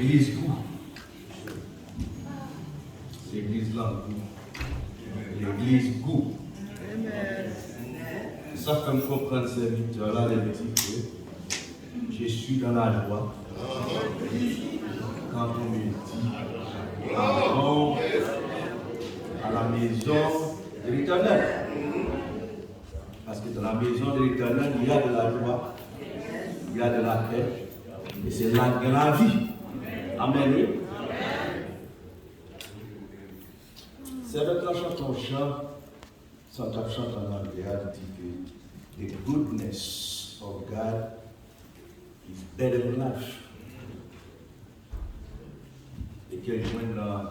l'église goût. L'église là, l'église goût. Ça fait me comprendre ces serviteurs-là, les petits que je suis dans la joie. Quand on me dit, allons à la maison de l'Éternel. Parce que dans la maison de l'Éternel, il y a de la joie, il y a de la paix, et c'est là que la vie. Amen. C'est avec la chanson chant, Santa chante en anglais, dit que the goodness of God is better than life. Et qu'elle joigne dans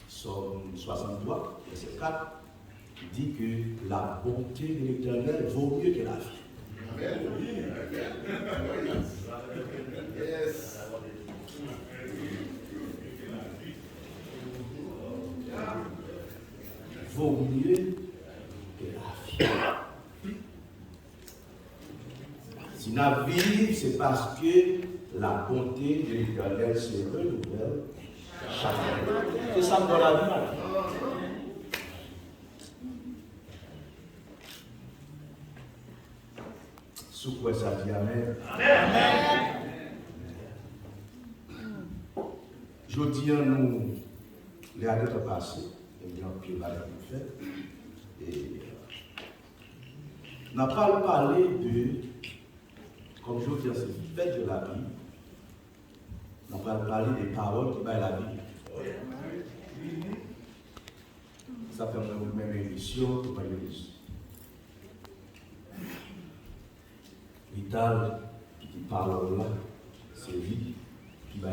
Somme 63, verset 4, qui dit que la bonté de l'Éternel vaut mieux que la vie. Amen. Yes. Vaut mieux que la vie. Si la vie, c'est parce que la bonté de l'Éternel se renouvelle chaque année. C'est ça dans la vie. Sous quoi ça dit Amen? Amen. Je dis à nous, les années passées, et bien que la vie fait, et n'a pas parlé de, comme je dis, c'est fait de la vie, n'a pas parlé des paroles qui baillent la vie. Ça fait même émission, c'est pas une émission. Vital, qui dit parole là, c'est lui qui va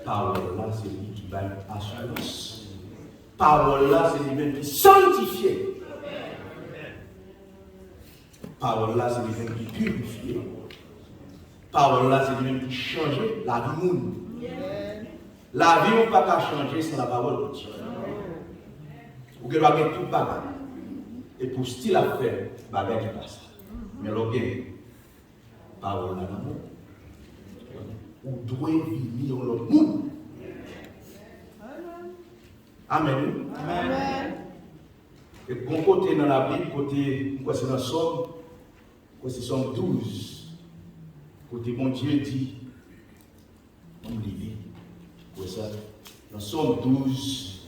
parole là, c'est lui qui va assurance. Parole là, c'est lui-même qui sanctifie. Parole là, c'est lui-même qui purifie. Parole là, c'est lui-même qui change la vie monde. La vie, on ne peut pas changer sans la parole de Dieu. Vous devez avoir tout bagage. Et pour style à faire, bagage qui passe. Mais l'objet, parole là dans monde. Ou doit vivre dans l'autre monde. Amen. Amen. Et bon côté dans la Bible, côté, quoi c'est dans Somme, quoi c'est Somme 12. Côté bon Dieu dit, on lit, quoi ça, dans Somme 12,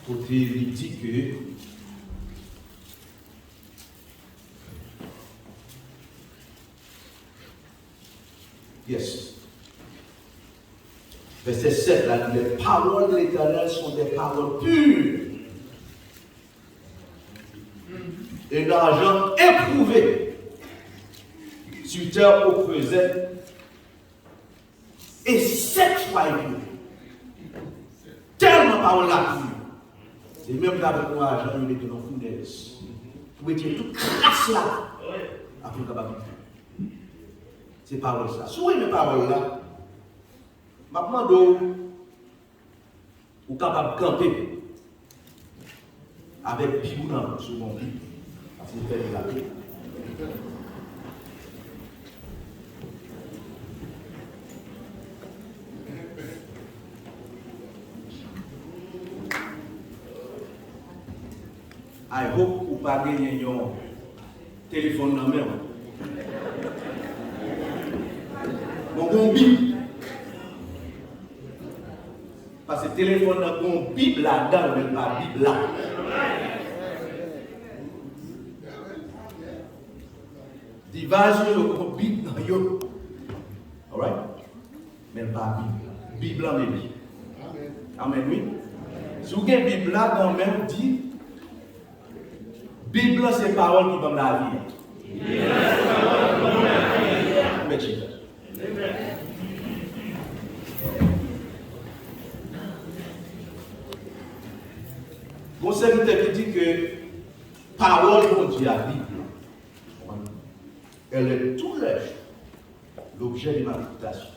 côté il dit que, yes. Verset 7, là, les paroles de l'Éternel sont des paroles pures. Et l'argent éprouvé sur terre au creuset et 7 fois éprouvé. Tellement parole là pure. C'est même là avec moi, l'argent, il était dans le fournaise. Pour être tout crasse là. Après, capable. C'est paroles là. Souvent, mes paroles là. Maintenant, vous êtes capable de camper avec Bibou dans sur mon lit. Parce que vous faites la vie. I hope que vous n'avez pas gagné un téléphone dans la main. Mon Bible. Parce que le téléphone n'a pas une Bible là-dedans, mais pas une Bible là. Device, il y a une Bible dans yo. Alright? Mais pas une Bible. Bible là, mais oui. Amen, oui. Si vous avez une Bible là, quand même, dit, Bible là, c'est parole qui donne la vie. Bible là, c'est parole qui donne la vie. Amen. Mon serviteur qui dit que parole de Dieu à Bible, elle est tout l'objet de ma méditation.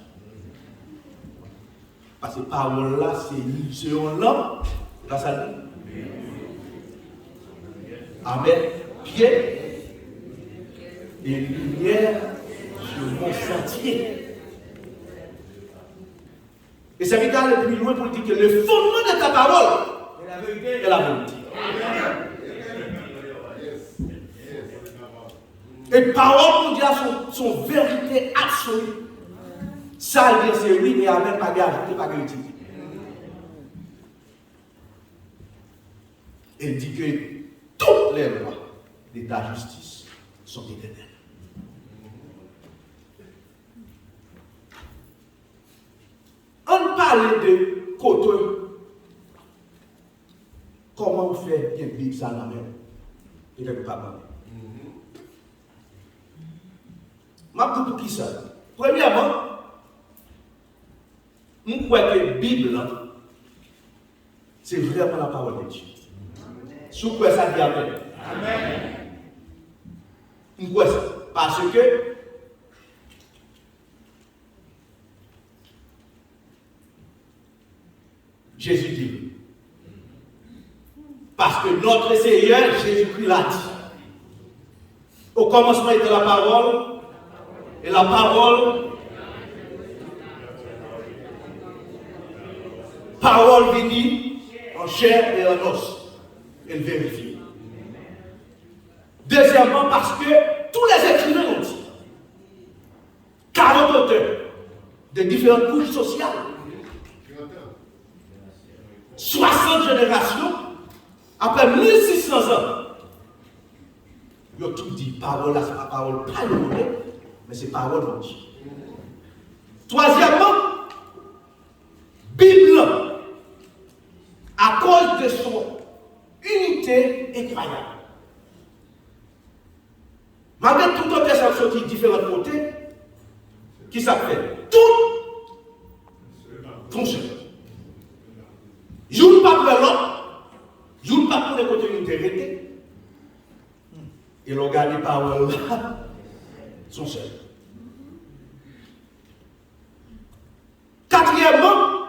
Parce que parole là, c'est un lampe, là ça dit. Avec pied et lumière sur mon sentier. Et ça vient aller plus loin pour dire que le fondement de ta parole est la vérité. Et parole mondiale sont vérité absolue. Ça, il dit c'est oui, mais avec pas d'ajouter, pas de critique. Il dit que toutes les lois de ta justice sont éternelles. On parle de côté. Comment vous faites bien vivre ça dans la même? Il ne peut pas parler. Je pour qui ça? Premièrement, je crois que la Bible, c'est vraiment la parole de Dieu. Sous quoi ça dit Amen? Amen. Je crois ça. Parce que Jésus dit. Parce que notre Seigneur Jésus-Christ l'a dit. Au commencement était la parole. Et la parole venue en chair et en os. Elle vérifie. Deuxièmement, parce que tous les écrivains l'ont dit. 40 auteurs de différentes couches sociales. 60 générations. Après 1600 ans. Ils ont tout dit. Parole là, c'est la parole pas le monde. Mais c'est parole de Dieu. Troisièmement, Bible, à cause de son unité incroyable. Malgré tout autre ça sorti de différents côtés, qui s'appelle tout fonctionne. Joue pas pour l'autre, joue pas pour les côtés de vérité. Et l'on garde les paroles là. Sont seuls. Quatrièmement,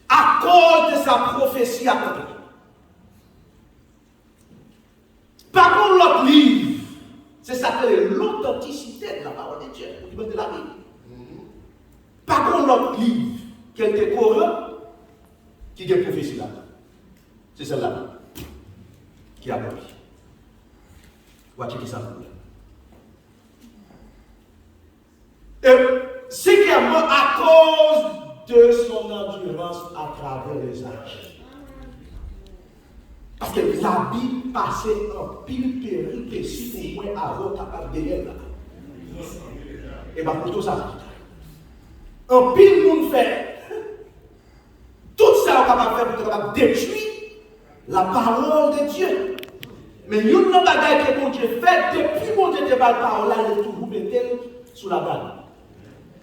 à cause de sa prophétie accomplie. Par contre, l'autre livre, c'est ça que l'authenticité de la parole de Dieu, de la Bible. Par contre, l'autre livre, quelques Corans, qui est prophétie là. C'est celle-là qui a accompli. Voici qui ça veut. Cinquièmement, à cause de son endurance à travers les âges. Parce que la Bible passait en pile péripétie au moins avant capable de gagner là. Et bien pour tout ça, en pile monde fait tout ça on capable de faire pour capable détruire la parole de Dieu. Mais nous n'avons pas que mon Dieu fait depuis mon Dieu de la parole là, il est toujours mettre sous la balle.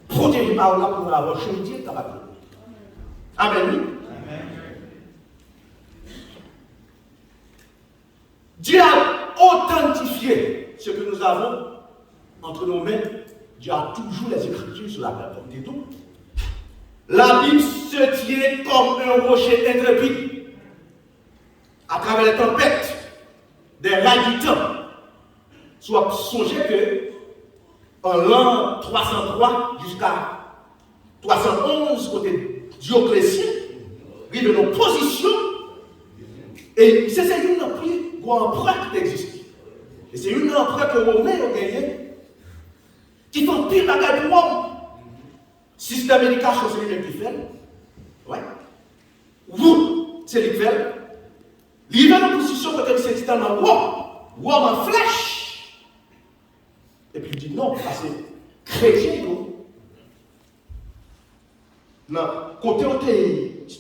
Protéger la parole là pour avoir chanté ta parole. Amen. Dieu a authentifié ce que nous avons entre nos mains. Dieu a toujours les Écritures sur la table. Et tout. La Bible se tient comme un rocher intrépide à travers les tempêtes. Des rails du temps. Soit songez que en l'an 303 jusqu'à 311, côté Dioclétien, il y a nos positions. Et c'est une plus grande empreinte qui existe. Et c'est une empreinte que Romains ont gagné, qui font pire bagage pour l'homme. Système d'éducation, c'est lui qui fait. Ouais. Vous, c'est lui qui fait. Il y a une position que c'est système en roi en flèche. Et puis il dit non, parce que chrétien, non, côté où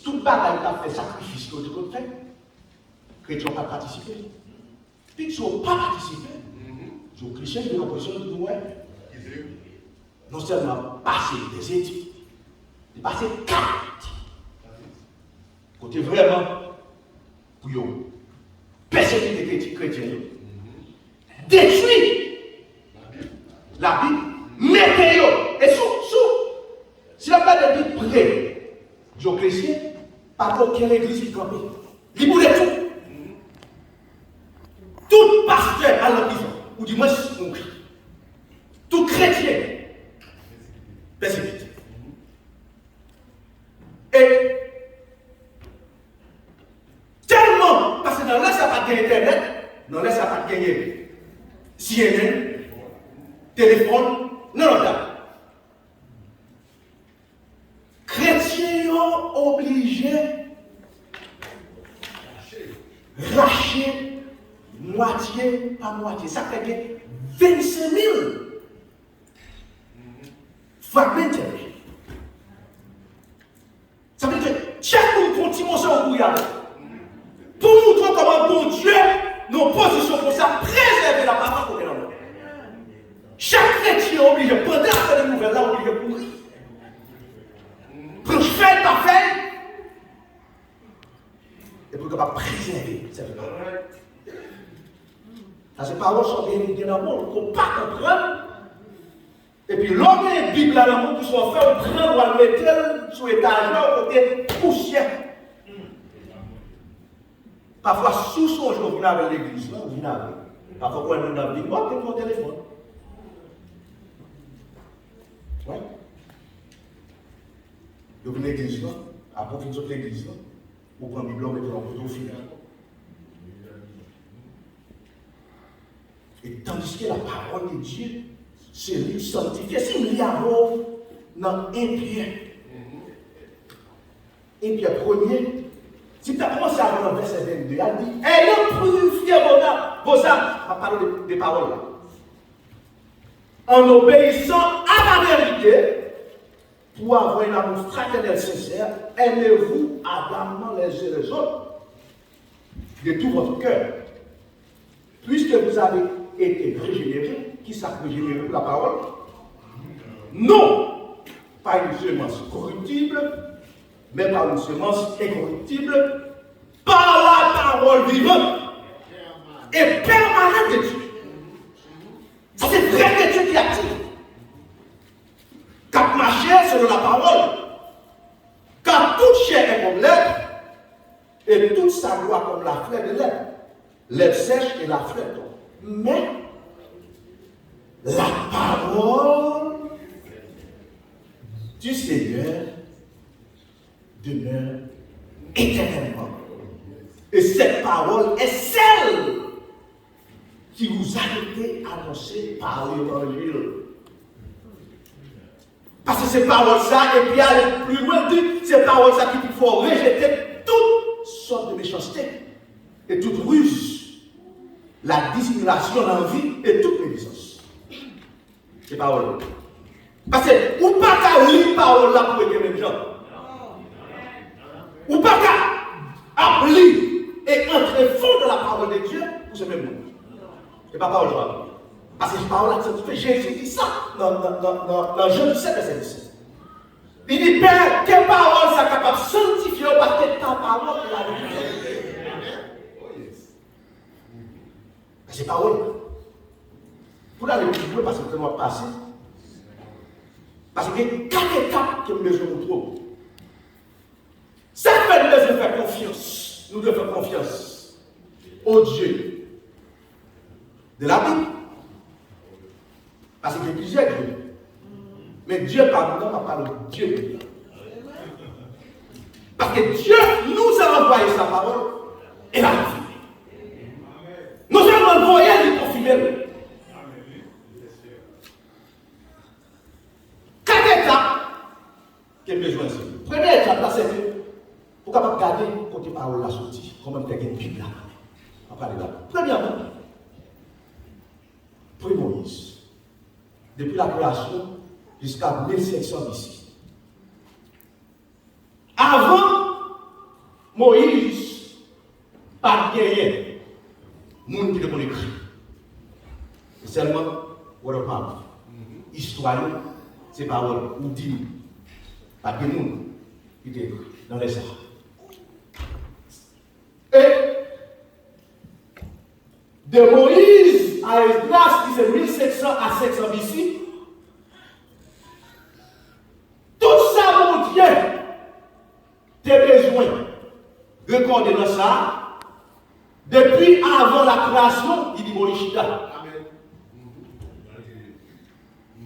tout le bagaille qui a fait sacrifice, côté où fait, chrétien n'a pas participé. Puis ils n'ont pas participé. Les chrétiens, ils ont l'impression de nous, non seulement passer des études, mais passer 4. Côté vraiment, pour eux, persécuter les chrétiens, détruire la Bible, mettez-le. Et si la pas de Bible près, les chrétiens, par contre, quelle église qui campait? Ils voulaient tout. Tout pasteur à la prison, ou du moins, tout chrétien, persécuté. pas de Internet, non, là, ça pas de gagner. CNN, téléphone, non, non, non. Chrétiens sont obligés de racher moitié par moitié. Ça fait bien 25 000 fragmentaires. Ça veut dire que chaque monde continue son bouillard. Pour montrer comment bon Dieu, nos positions pour ça, préserver la parole pour l'homme. Chaque chrétien est obligé, pendant cette nouvelle-là, obligé de courir. Pour faire par faire, et pour capable préserver cette parole. Ces paroles sont bien dans le monde, qu'on ne peut pas comprendre. Et puis l'homme et la Bible dans le monde qui sont faits, on prend, on le mettre sur l'étagère, au côté poussière. Parfois, sous son jour, vous n'avez l'église, vous n'avez. Parfois, quand on a dit, bon, t'es mon téléphone. Ouais. Vous venez l'église là, après vous êtes l'église là, vous prenez la Bible, vous mettez dans votre final. Et tandis que la parole de Dieu, c'est lui sanctifié. Si nous y avons dans 1 Pierre, 1 Pierre 1er, si tu as commencé à voir le verset 22, il dit, ayant purifié vos âmes, on va parler des paroles là, en obéissant à la vérité, pour avoir un amour fraternel sincère, aimez-vous ardemment les uns les autres, de tout votre cœur. Puisque vous avez été régénérés, qui s'est régénéré pour la parole? Non, pas une semence corruptible, mais par une semence incorruptible, par la parole vivante et permanente de Dieu. Ça, c'est vrai que Dieu qui active. Car ma chair selon la parole, car toute chair est comme l'herbe, et toute sa gloire comme la fleur de l'herbe. L'herbe sèche et la fleur tombe. Mais la parole du Seigneur demeure éternellement. Et cette parole est celle qui vous a été annoncée par l'Évangile. Parce que ces paroles-là, et puis aller plus loin, dit, ces paroles-là qu'il faut rejeter toute sorte de méchanceté et toute ruse, la dissimulation, l'envie et toute médisance. Ces paroles-là. Parce que, ou pas qu'à lire ces paroles-là pour aider les gens. Ou pas qu'à lire et entrer fond dans la parole de Dieu pour ce même monde. Ce n'est pas parole de parce que je parle là, Jésus dit ça dans Jean 17, verset 17. Il dit, Père, quelle parole ça capable de sanctifier parce que ta parole est la vérité. C'est parole. Pour aller plus loin, parce que je dois passer. Parce que 4 étapes que nous devons trouver. Ça fait nous devons faire confiance. Nous devons faire confiance au Dieu de la Bible. Parce qu'il y a plusieurs dieux. Mais Dieu, pardon, pas parler de Dieu de Dieu. Parce que Dieu nous a envoyé sa parole et l'a confirmée. Nous avons envoyé lui confirmer. 4 étapes qu'il y a besoin de. Première étape, là, c'est que pour capable garder côté parole la sortie, comment faire une Bible là. On va parler là. Premièrement, pour Moïse. Depuis la création jusqu'à 1500 ici. Avant Moïse, pas de guerrier, monde qui le écrit. Seulement, on parle. Histoire, c'est paroles, ou dit, pas de monde qui est écrit dans les arts. Et de Moïse à Esdras, qui c'est 1700 à 700 ici, tout ça, mon Dieu, t'as besoin de recorder dans ça, depuis avant la création, il dit Moïse.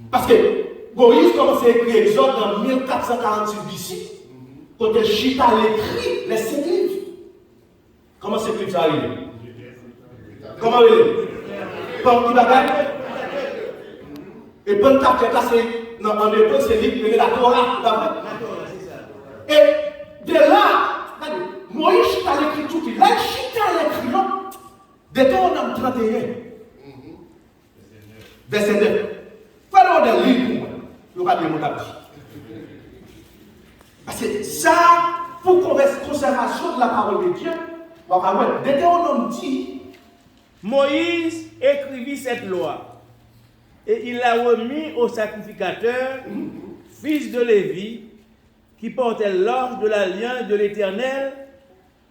Parce que Moïse commence à écrire Exode en 1446 d'ici, quand Chita l'écrit les 5 livres. Comment c'est que ça arrive? Comment il est? Pour qui bagaille? Et bonne tête là, c'est en hébreu, c'est livre la Torah. Et de là, Moïse chita l'écriture, là, il chita l'écriture, Deutéronome 31, verset 9. Voilà des livres, il n'y a pas de mots d'abord. Parce que ça, pour conservation de la parole de Dieu, Deutéronome dit, Moïse écrivit cette loi et il l'a remis au sacrificateur, fils de Lévi, qui portait l'ordre de l'alliance de l'Éternel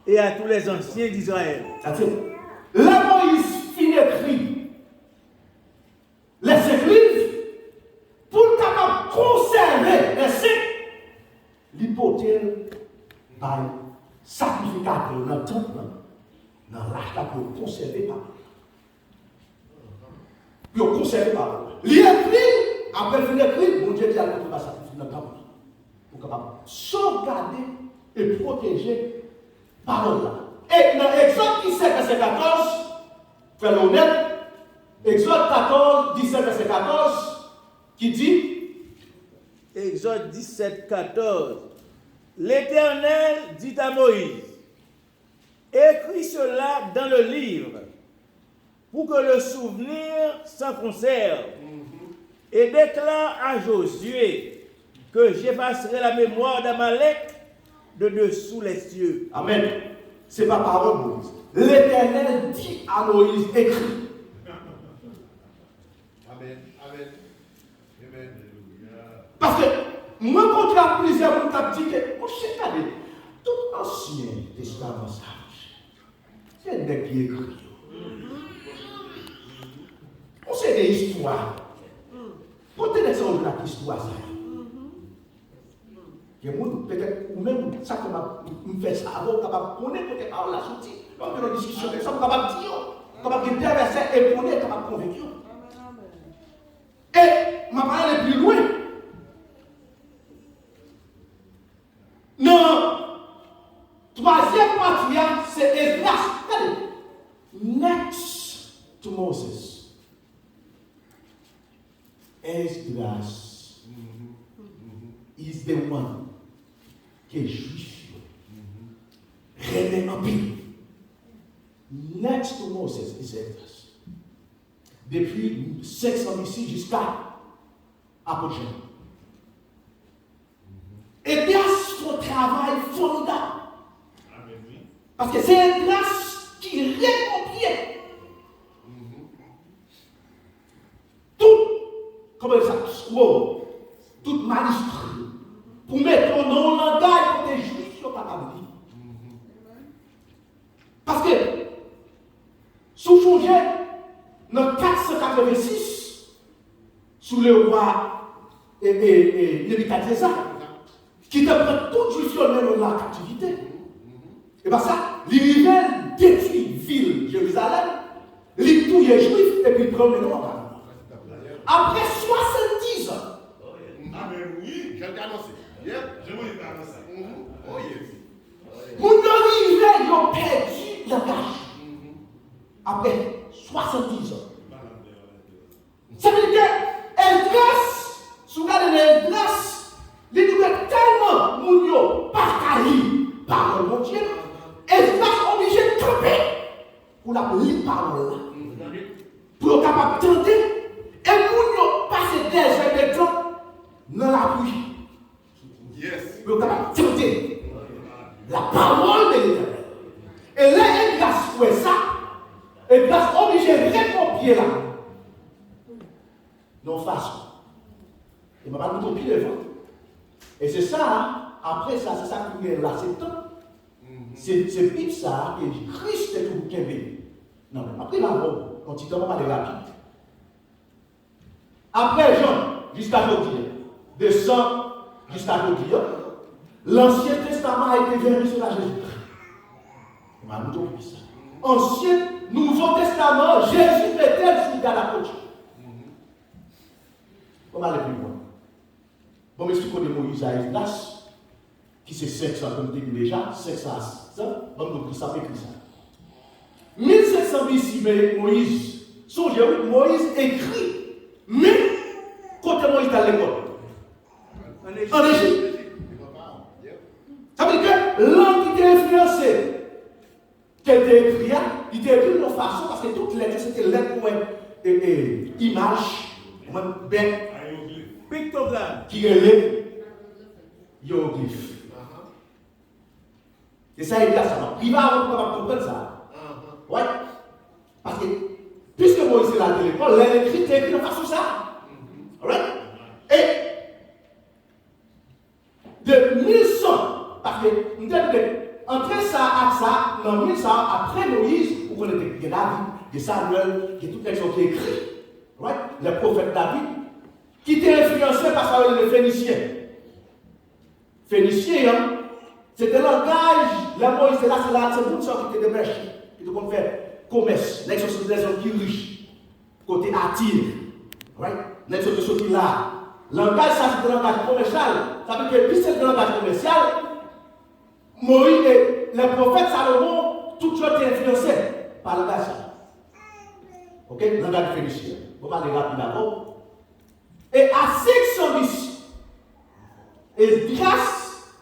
et à tous les anciens d'Israël. Là, Moïse finit écrit les églises pour capable conserver les saints, l'hypothèse par sacrificateur dans le temple, dans l'arche pour conserver par pour conserver par l'écrit, après finir écrit, mon Dieu dit à l'autre va sacrifier dans le temple pour capable sauvegarder et protéger parole là. Et dans Exode 17, verset 14, frère l'honnête, Exode 14, 17, verset 14, qui dit Exode 17, 14. L'Éternel dit à Moïse, écris cela dans le livre, pour que le souvenir s'en conserve, et déclare à Josué que j'effacerai la mémoire d'Amalek de dessous les cieux. Amen. C'est ma parole, Moïse. L'Éternel dit à Moïse, écrit. Amen. Amen. Amen. Parce que moi, quand tu as plusieurs gens qui disent que, moi, je sais tout l'Ancien Testament, c'est des qui écrit. On sait des histoires. Quand tu es dans la histoire, ça. Peut-être, ou même ça qu'on me fait ça avant, capable de connaître peut-être par la sortie. Donc, dans la discussion, ça me capable de dire, capable de traverser et connaître, capable de convaincre. Et ma parole est plus loin. Non, troisième partie, c'est Esdras. Regardez. Next to Moses. Esdras is the one qui est juif. René en pays. Next to Moses is Esdras. Depuis 500 ici jusqu'à Apogée. Esdras fait un travail formidable. Parce que c'est Esdras qui récomplie tout, comment ça, toute magistrat, pour mettre ton nom en langage pour tes juifs sur ta table. Parce que, sous Chongé, dans 486, sous le roi Nebuchadnezzar, qui te prend tout juif sur même la captivité. Et bien ça, l'univers détruit ville Jérusalem, il tout les juifs et puis il prend le nom. Après 70 ans. Amen. Oui, je l'ai annoncé. Je voulais annoncer. Oh yes. Mon univers, ils ont perdu la tâche. Après 70 ans. Ça veut dire que Esdras, sous la Esdras, les nous tellement mounio pas cahi par le Dieu. Esdras obligé de camper pour la lire parole là. Pour être capable de tenter. Et mounio passer des heures de temps dans la pluie. Yes. Pour être capable de tenter la parole de l'Éternel. Et là, Esdras fait ça. Esdras obligé de récopier là. Non façon. Il m'a pas tout pied devant. Et c'est ça, hein? Après ça, c'est ça qui est là, c'est temps. C'est Bible ça qui dit Christ est tout qui est. Non, mais après la robe, quand il commence à aller rapide. Après Jean, jusqu'à aujourd'hui, de sang jusqu'à aujourd'hui, l'Ancien Testament a été vérifié sur la Jésus-Christ. Il m'a tout ça. Ancien, Nouveau Testament, Jésus était sur la côte. On va aller plus loin. Bon, mais si on de Moïse à Esdras, qui c'est 500, comme tu dis déjà, 500 à 600, on va ça fait écrit ça. 1500 ensemble ici, mais Moïse, songez, Moïse écrit, mais quand Moïse est à l'école, en Égypte. Ça veut dire que l'homme qui était influencé, qui était écrit, il était écrit de façon, parce que toutes les lettres, c'était lettres pour image, bête, Pictogramme. qui est les hiéroglyphes. Et ça, il y a ça. Il va avoir pour comprendre ça. Ouais. Parce que, puisque Moïse est là à l'école, l'écrit est écrit de façon ça. Alright? Et, de 1100, parce que, entre ça à ça, dans 1100, après Moïse, vous connaissez David, de Samuel, de toutes les gens qui écrits, right? Le prophète David, qui était influencé par les Phéniciens. Phéniciens, hein? C'était le langage, la Moïse, c'est là, c'est pour ça qui était des brèches, qui te faire commerce, les gens sont des gens qui sont riches, côté attire, right? Les gens sont qui là. Langage, ça c'est un langage commercial. Ça veut dire que puis c'est un langage commercial, Moïse et le prophète Salomon, tout le monde est influencé par le langage. Ok? Le langage phénicien. On va aller rapide d'abord. Et à 610, et grâce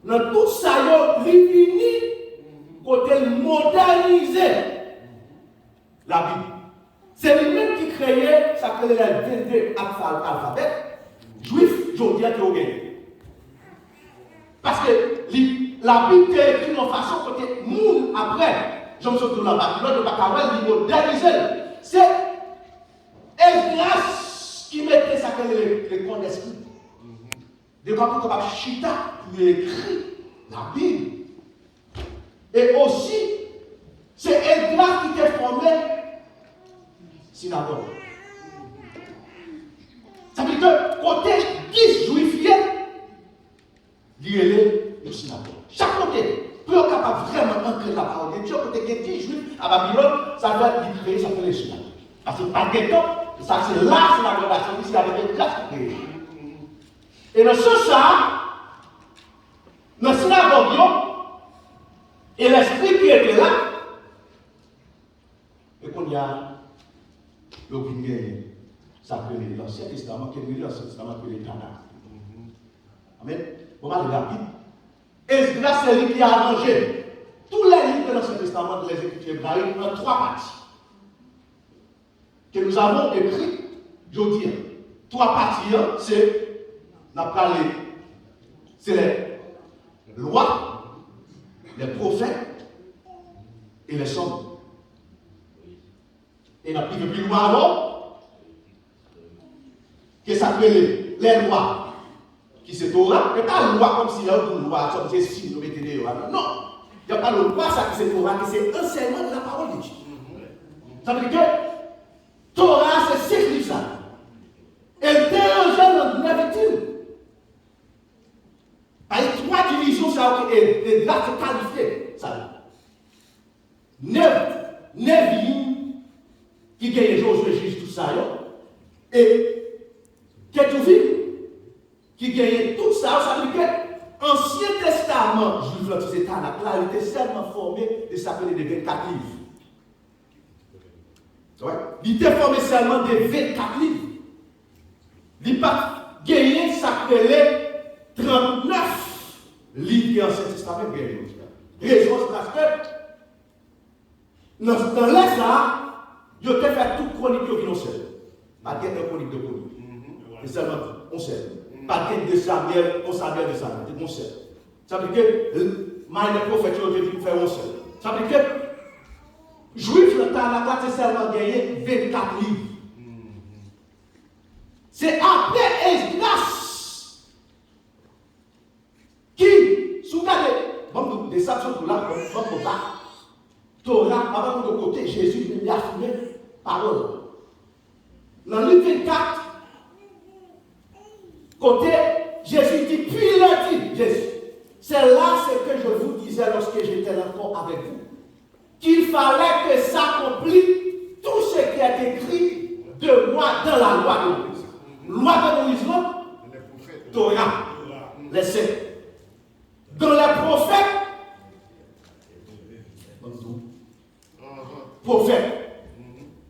dans tout ça, il finit côté moderniser la Bible. C'est lui-même qui créait, ça s'appelle le 22 alphabet, juif, je dis qu'il a gagné. Parce que la Bible est écrite de façon côté monde après, je me suis dit dans la Babylone, de Bacawel, il modernisait. C'est Esdras qui mettait ça que les coins d'esprit. De quand on va chita, il écrit la Bible. Et aussi, c'est Esdras qui t'a formé synagogue. Ça veut dire que côté 10 juifs, il est le synagogue. Chaque côté, pour être capable vraiment ancrer la parole de Dieu, côté 10 juifs à Babylone, ça doit être créé, ça fait les synagogues. Parce que par des temps, ça c'est là, c'est la relation ici avec les classes créées. Et dans ce sens, dans la synagogue, et l'esprit qui était là, et qu'on y a l'opinion, ça s'appelle l'Ancien Testament, qui est l'Ancien Testament, qui est le Canaan. Amen. On va aller rapide. Et là, c'est lui qui a arrangé tous les livres de l'Ancien Testament de les Écritures hébraïques en 3 parties. Que nous avons écrit, je veux dire, 3 parties, c'est, on a parlé, c'est les lois, les prophètes et les psaumes. Et on a pris depuis loin avant, que ça s'appelle les lois. Qui c'est Torah, mais pas la loi comme si il y a une loi, comme c'est si nous mettons des lois. Non, il n'y a pas de loi, ça qui c'est Torah, qui c'est enseignement de la parole de Dieu. Ça veut dire que Torah, c'est 6 livres. Et délogé dans 9 études. Avec 3 divisions, ça et là, c'est qualifié. Ça 9 lignes qui gagnent Josué, Jésus, tout ça. Et Ketuvim, qui gagnait tout ça, ça veut dire que l'Ancien Testament, juif, là, il était seulement formé de s'appeler des 24 livres. Ouais. Il était formé seulement de 24 livres. Il n'a pas gagné s'appeler 39 livres de l'Ancien Testament. Raison, c'est parce que dans l'Est, là, il a fait toute chronique qui est seul. Pas de chronique de chronique. C'est seulement on sait. Pas de Samuel, on Samuel de Samuel, c'est mon seul. Ça veut dire que le prophète qui fait mon seul. Ça veut dire que juif, le temps là, c'est seulement gagné 24 livres. C'est après Esdras qui, sous regardez, des sanctions pour là, comme ça, Torah, avant de côté, Jésus vient d'affirmer parole. Dans le livre 24, côté, Jésus dit, puis il a dit, Jésus, c'est là ce que je vous disais lorsque j'étais encore avec vous, qu'il fallait que s'accomplisse tout ce qui est écrit de moi dans la loi de Moïse. Loi de Moïse, non? Torah, les 7. Dans les prophètes, prophètes.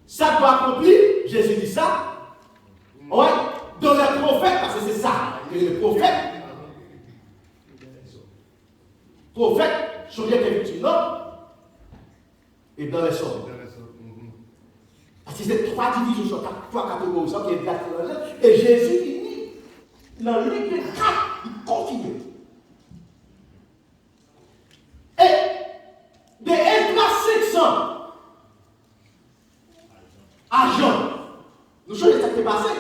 Ça doit accomplir, Jésus dit ça. Ouais, dans les prophètes, parce que c'est ça, les prophètes. Prophètes, choisir effectivement, et dans les sommes. Parce que c'est trois divisions, trois catégories, ça qui est exactement. Et Jésus finit dans le livre 4, il continue. Et de Esdras 500 à Jean, nous savons ce qui est passé.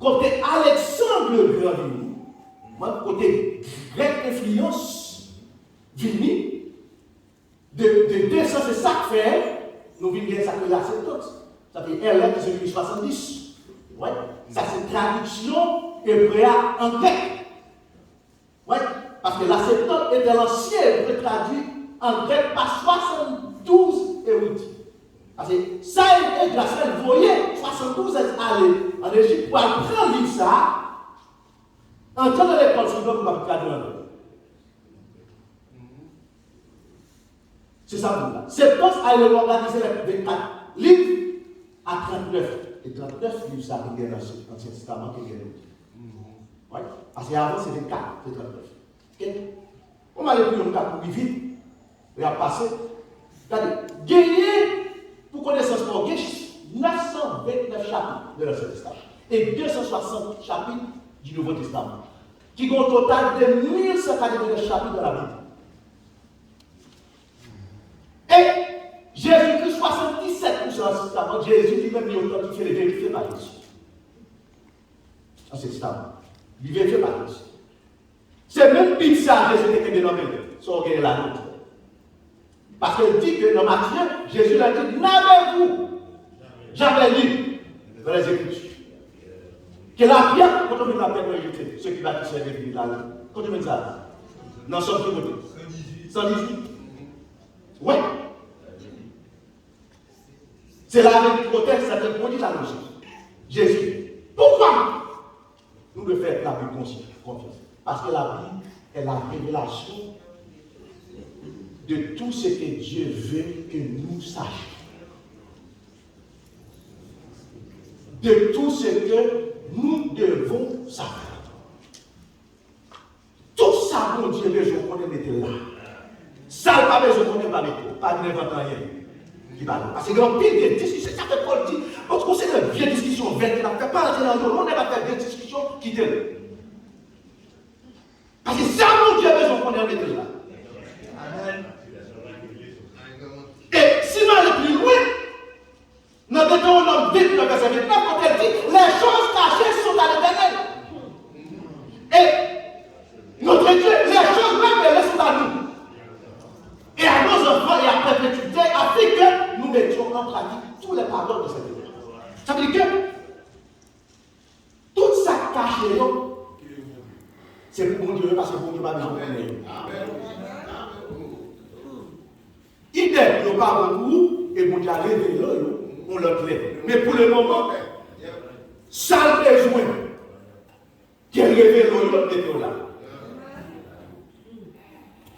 Côté Alexandre le Grand venu, côté grec influence venu, de 200, c'est ça que fait, nous venons ça que la septante. Ça fait LR qui c'est 70. Ouais. Ça c'est traduction hébreu en grec. Ouais. Parce que la septante était l'ancien hébreu traduit en grec par 72 érudits. Parce que ça est grâce à vous voyez, 72 est allé en Égypte pour apprendre livre ça. En temps de l'école, c'est pas pour traduire. C'est ça pour là. Septante a organisé les 24 livres à 39. Et 39 livres, ça a été dans l'Ancien Testament qui est oui. Parce qu'avant, c'était 4, c'est 39. Ok? On va aller plus longtemps pour vite. On va passer. Regardez, gagner pour connaissance pour gagner 929 chapitres de l'Ancien Testament et 260 chapitres du Nouveau Testament, qui ont un total de 1149 chapitres dans la Bible. Et Jésus-Christ, 77% dans l'Ancien Testament, Jésus lui-même il authentifie les vérifiés par Jésus. Ancien Testament. Il vérifie par Jésus. C'est même Bible ça, Jésus était dénommé, sans regarder la note. Parce qu'il dit que dans Matthieu, Jésus l'a dit, n'avez-vous jamais lu dans les Écritures que la pierre, quand on met la pierre pour jeter, ceux qui bâtissent l'église là, quand on met ça, dans son côté 118. Oui. C'est la vérité protège certaines produits la logique. Jésus. Pourquoi nous devons faire la Bible confiance? Parce que la Bible est la révélation de tout ce que Dieu veut que nous sachions. De tout ce que nous devons savoir. Tout ça, mon Dieu, besoin qu'on ait là. Ça, pas besoin qu'on ait pas d'inventer rien. Parce que grand pile de discussions, ça fait Paul dit, on sait que vieille discussion, on ne fait pas entrer dans le monde, on n'a pas fait des discussions qui t'aident. Parce que ça, mon Dieu, besoin qu'on ait là. Amen. Et si on aller plus loin, nous devons nous vite dans le verset 29, quand elle dit les choses cachées sont à l'Éternel. Et notre Dieu, les choses même elles sont à nous. Et à nos enfants et à perpétuité, afin que nous mettions en pratique tous les pardons de cette terre. Ça veut dire que tout ça caché, c'est pour mon Dieu, parce que mon Dieu n'a pas besoin de nous. Idem, nous parlons beaucoup, et mon Dieu a révélé, on le plaît. Mais pour le moment, ça le besoin qui est révélé, on le met là.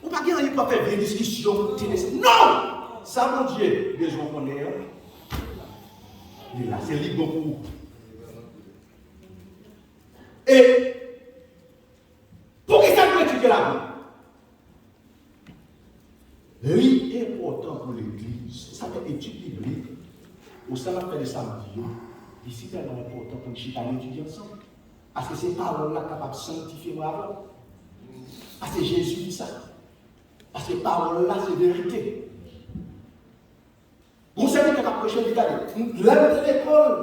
On ne peut pas faire des discussions. Non! Ça, mon Dieu, besoin qu'on ait. Il est là, c'est libre pour. Et pour qui ça doit étudier la Bible? L'important pour l'Église, ça fait étude biblique, au sein de la samedi, ici, c'est important pour nous étudier ensemble. Parce que ces paroles-là sont capables de sanctifier moi avant. Parce que Jésus dit ça. Parce que ces paroles-là, c'est vérité. Vous savez que la prochaine regardez, l'âme de l'école,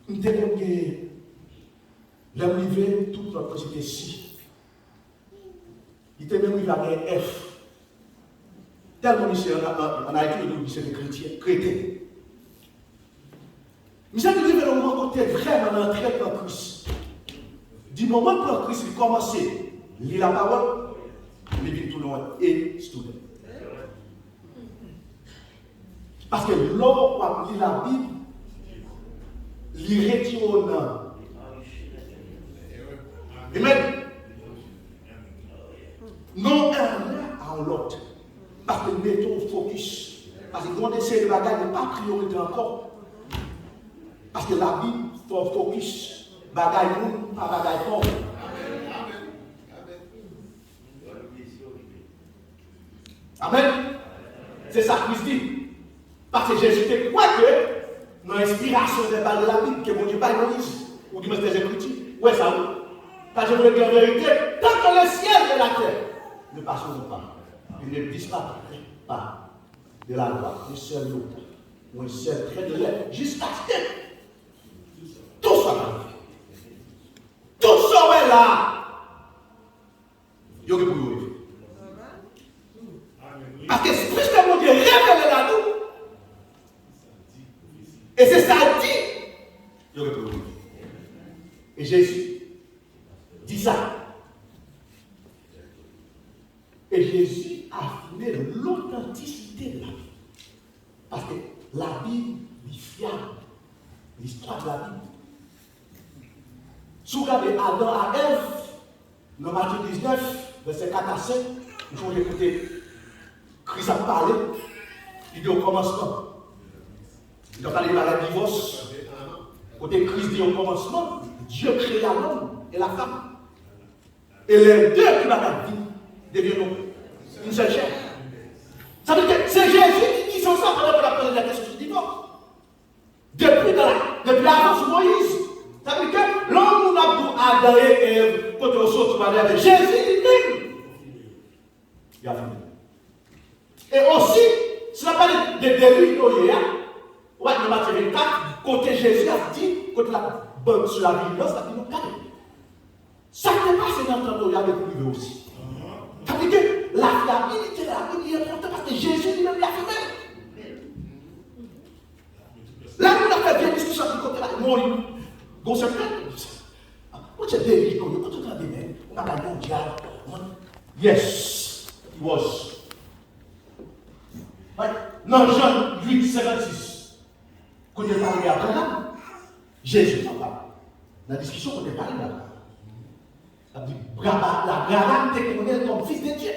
nous devons que l'âme livrée, toute notre société ici. Il était même arrivé à F. Tellement ici, on a écrit nous, c'est des chrétiens. Mais ça veut dire que nous rencontrons vraiment un trait en Christ. Du moment que Christ a commencé à lire la parole, il vient tout le monde et student. Parce que l'homme qui lit la Bible, il retire au nom. Amen. Non un à l'autre. Parce que mettons focus. Parce que quand on essaie de bagages, n'est pas priorité encore. Parce que la Bible faut focus. Bagaille nous, pas bagaille pauvre. Amen. C'est ça que Christ dit. Parce que Jésus te croit que dans l'inspiration des balles de la Bible, que mon Dieu pas Moïse, ou du moins des Écritures, ouais ça oui. Parce que je veux dire la vérité, tant que le ciel et la terre ne passeront pas, ils ne disparaîtront pas de la loi, du seul autre, ou un seul trait de l'air, jusqu'à ce que tout soit arrivé. Tout soit là. Il y a pour vous. Parce que puisque mon Dieu révèle la nous, et c'est ça dit, il y a pour vous. Et Jésus dit ça. Et Jésus a affirmé l'authenticité de la Bible. Parce que la Bible est fiable. L'histoire de la Bible. Si vous regardez Adam à Ève, dans Matthieu 19, verset 4 à 5, il faut écouter Christ a parlé, il dit au commencement. Il a parlé de la divorce. Côté Christ dit au commencement, Dieu créa l'homme et la femme. Et les deux qui va la vie deviennent une seule chair. Ça veut dire que c'est Jésus qui dit ça pendant qu'on a posé la question du divorce. Depuis avant sur Moïse. Ça veut dire que l'homme n'a pas Adam et Ève, quand on sort de avec Jésus lui-même. Il a fini. Et aussi, si on a parlé de délits, ouais, dans Matthieu 24, côté Jésus a dit, côté la bonne sur la vie, ça dit non, regardez. Ça n'est pas c'est dans le temps avec lui aussi. Ça veut dire que la fiabilité de la Bible est importante parce que Jésus lui-même l'a fait. Là, on a fait bien discussion du côté là, mon go secret. What you did, you go to the man, on a gagné mondial. Yes, it was. Dans Jean 8, 56, quand il parlait à Abraham, Jésus n'en parle. La discussion qu'on est parlé là. La dit, Abraham te connaît comme fils de Dieu.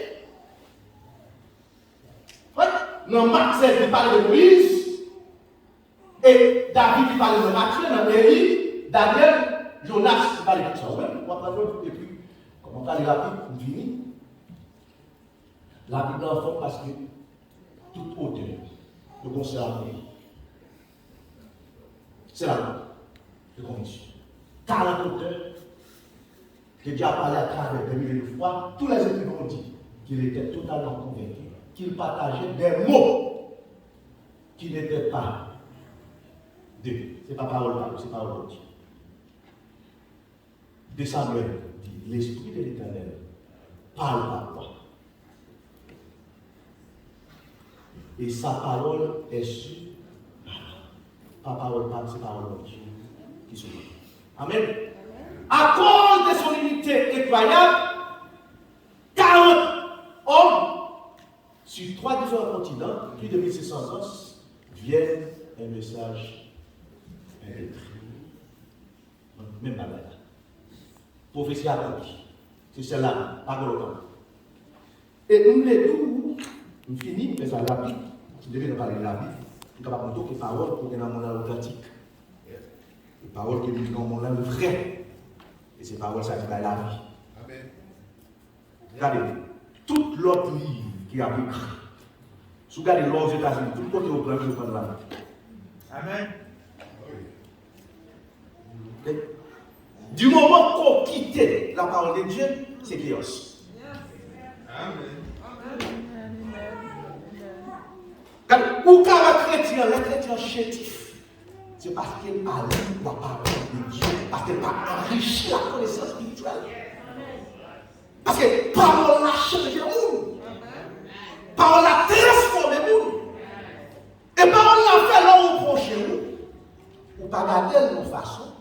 Ouais. Dans Marc 16, il parle de Moïse. Et David, il parle de Matthieu, dans Élie, Daniel, Jonas, il parle de tout ça. On va prendre et puis, comme on parle rapide, on finit. La Bible en forme parce que toute auteur de conserver. C'est la loi de conviction. 40 auteurs qui déjà parlé à travers des milliers de fois, tous les écrivains ont dit qu'il était totalement convaincu, qu'il partageait des mots qui n'étaient pas de. Ce n'est pas parole de c'est parole de Dieu. De Samuel dit l'Esprit de l'Éternel parle par toi. Et sa parole est sûre. Pas parole, c'est parole de Dieu qui se dit. Amen. À cause de son unité incroyable, 40 hommes sur 3 différents continents, plus de 1600 ans, viennent un message écrit. Même pas là. Prophétie accomplie. C'est celle-là, pas de l'autre. Et nous les deux, nous finissons, mais ça la Bible. Vous devez nous parler de la Bible. Nous avons compris que les paroles pour que nous avons authentique. Les paroles que nous avons le vrai. Et ces paroles, ça dit la vie. Amen. Regardez, tout l'autre livre qui a écrit, si vous regardez l'autre aux États-Unis, tout le côté au plan, vous prenez la vie. Amen. Et, du moment qu'on quitte la parole de Dieu, c'est chaos. Amen. Ou quand les chrétiens chétifs, c'est parce qu'ils parlent la parole de Dieu, parce qu'ils pas enrichi la connaissance spirituelle. Parce que parole a changé le monde. Parole a transformé le monde. Et parole a fait l'homme prochain nous. Ou pas garder de façon.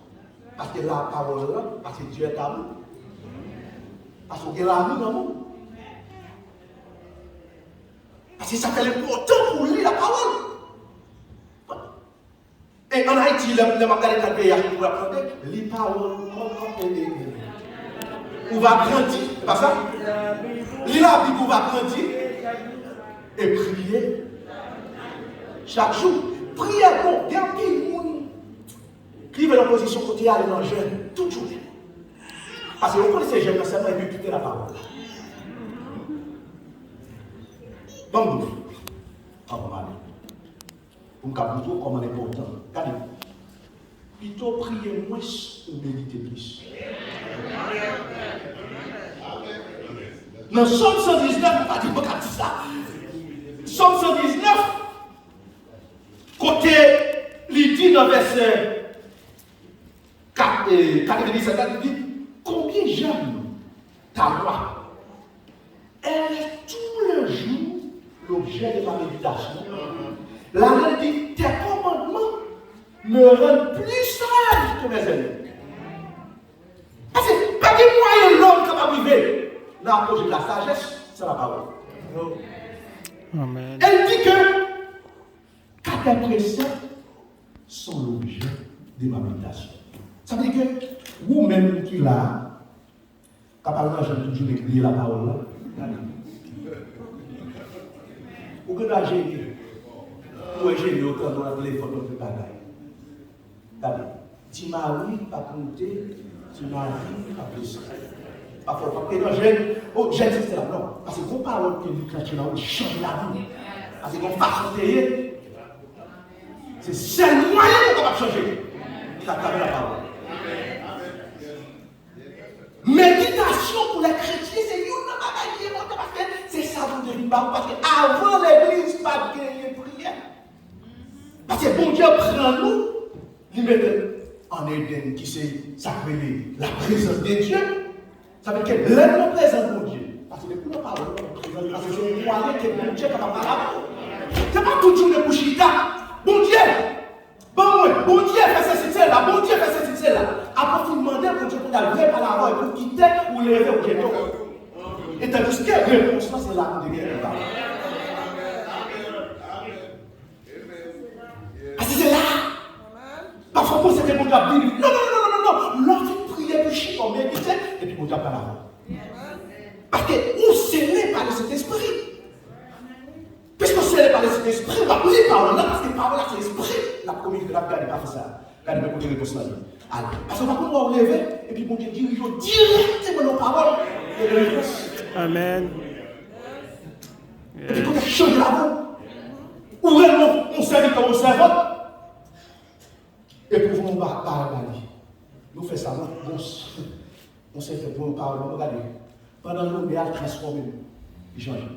Parce que la parole là, parce que Dieu est amour. Parce qu'il y a l'amour dans le monde. Parce que ça fait l'important pour lui la parole. Et en Haïti, les magasin de pays pour apprendre les paroles comme on va grandir, c'est pas ça? L'île a dit qu'on va grandir. et prier chaque jour. Priez bon, gardez le monde qui veut l'opposition côté aller dans le jeûne, toujours. Parce que vous connaissez ces jeunes seulement et puis quitter la parole. Donc, on va aller. Pour me capter comme on est important. Regardez. Plutôt prier moins ou méditer plus. Dans Somme 119, on va dire pas ça. Somme 119, côté, il dit dans verset 97, il dit combien j'aime ta loi. Elle est tout le jour l'objet de ma méditation. La Bible dit tes commandements me rendent plus sage que mes ennemis. Parce que pas de moyen l'homme capable de vivre dans la projet de la sagesse, c'est la parole. Amen. Elle dit que quatre préceptes sont l'objet de ma méditation. Ça veut dire que vous-même qui là, capable de toujours écrire la parole là, vous pouvez agir. Ou ingénier autant dans le téléphone de bagaille. Regardez, tu m'as oui, pas compter, tu m'as oui, pas plus. Parfois, parce que dans jeune système, non. Parce que vos paroles que vous cachez là, vous changez la vie. Parce que vos façons de payer, c'est le seul moyen pour capable changer. Il a la parole. Méditation pour les chrétiens, c'est une bagaille qui est montée parce que c'est ça vous devez pas. Parce qu'avant l'église, pas de prière. Parce que bon Dieu prend nous, il met en Éden qui c'est sacré la présence de Dieu. Ça veut dire que l'homme présente bon Dieu. Parce que depuis le parole, parce que c'est un moyen que bon Dieu est capable de parler. Ce n'est pas toujours le bouchita. Bon Dieu, bon Dieu fait ceci, c'est là, bon Dieu fait ceci, c'est là. Après, vous demandez pour Dieu pour aller par la voie pour quitter ou lever au pied. Et tandis que la réponse, c'est là où Dieu parle. Parce que c'est là. Parfois, on sait que mon Dieu a dit non. Lorsque vous priez, vous chiez, on médite, et puis mon Dieu a parlé. Parce que vous scellez par le Saint-Esprit. Puisque vous scellez par le Saint-Esprit, on va prier par là, parce que par là, c'est l'Esprit. La première de la garde pas fait ça. Regardez bien pour les réponses là. Parce qu'on va pouvoir lever, et puis mon Dieu dirige directement nos paroles et les réponses. Amen. Et puis quand on change la voix, ou réellement on servit comme on servante, et puis on va parler. Nous faisons ça, on s'est fait pour parler, regardez. Pendant que nous avons transformé, il change.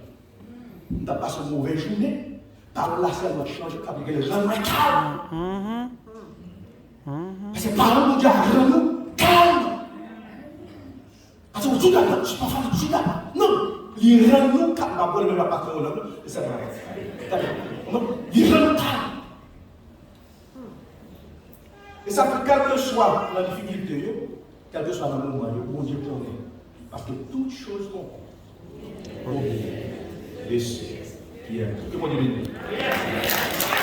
Nous avons passé une mauvaise journée, par là, c'est notre change, parce que les gens sont calmes. Parce que par là, mon Dieu a rendu nous calmes. Parce que tout d'abord, je ne suis pas fan de tout d'abord. Non, il rend nous calmes. Je ne vais pas le même patron, c'est vrai. Il rend nous calmes. Et ça fait quel que soit la difficulté, quel que soit le moment, bon Dieu pour nous. Parce que toutes choses sont pour nous. Laissez. Que mon Dieu bénisse.